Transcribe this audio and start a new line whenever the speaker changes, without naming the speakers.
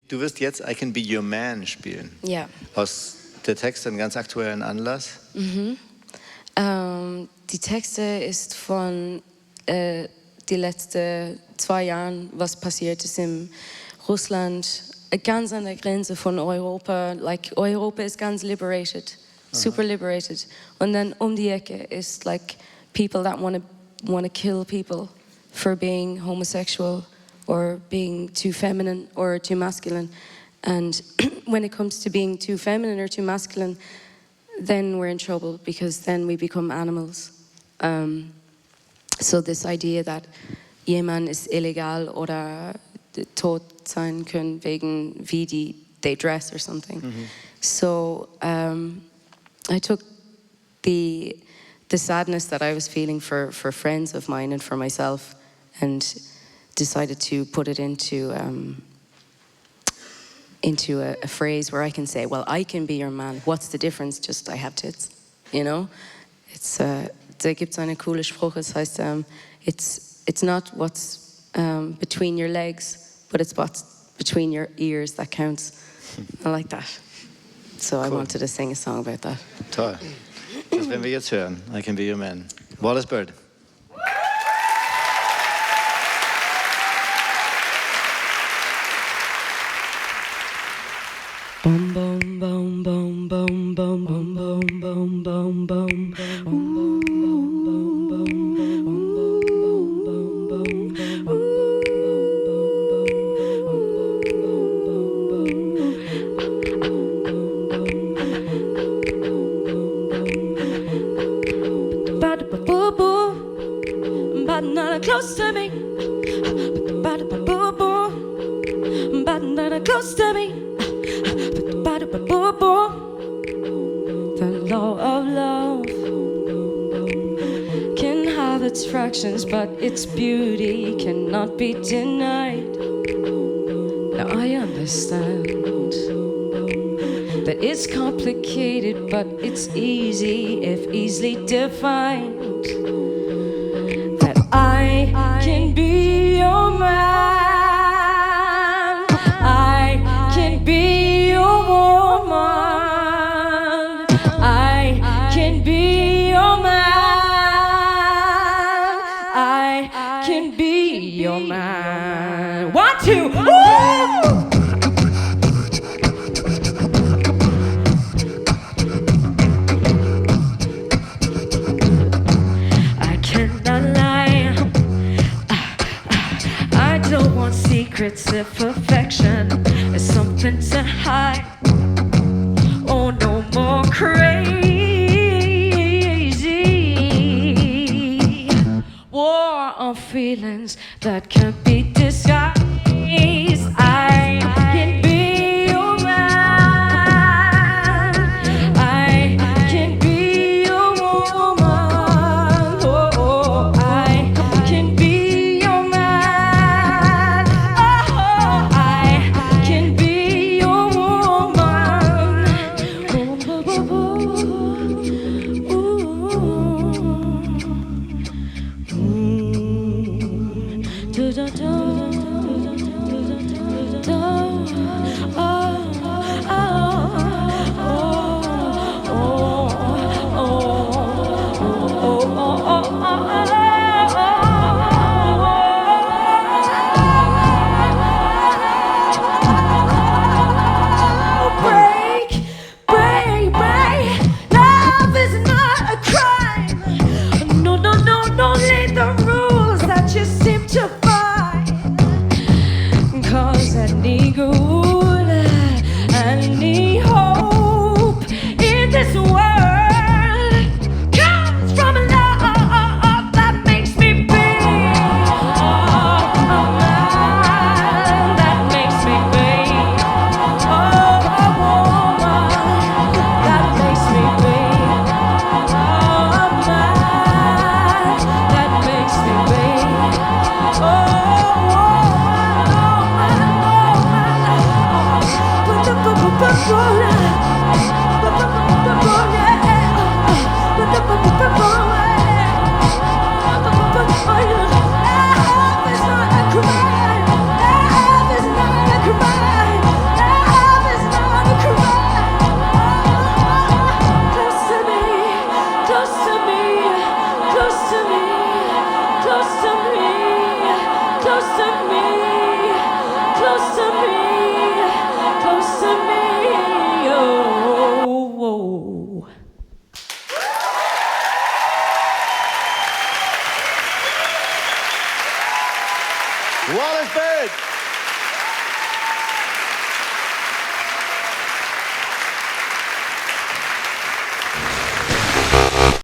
Du wirst jetzt I Can Be Your Man spielen.
Ja.
Aus der Text einen ganz aktuellen Anlass.
Die Texte ist von die letzten 2 Jahren, was passiert ist in Russland, ganz an der Grenze von Europa. Like Europa ist ganz liberated, super liberated. Und dann die Ecke ist like people that want to kill people for being homosexual or being too feminine or too masculine. And when it comes to being too feminine or too masculine, then we're in trouble because then we become animals. So this idea that jemand ist illegal oder tot sein können wegen wie they dress or something. So I took the sadness that I was feeling for friends of mine and for myself and decided to put it into a phrase where I can say, well, I can be your man. What's the difference? Just I have tits, you know? It's da gibt's einen coolen Spruch. Es heißt, it's not what's between your legs, but it's what's between your ears that counts. I like that. So I wanted to sing a song about that.
Toll. Das werden wir jetzt hören. I Can Be Your Man. Wallis Bird.
Bum bum bum bum bum bum bum bum bum bum bum bum. Close to me, close to me. The law of love can have its fractions, but its beauty cannot be denied. Now I understand that it's complicated, but it's easy if easily defined. I can be your man. I can be your woman. I can be your man. I can be your man. 1, 2, woo! Secrets of perfection is something to hide. Oh, no more crazy war on feelings that can't be disguised. I can be your man. I can be your woman. Oh, I can be your man.
Wallis Band.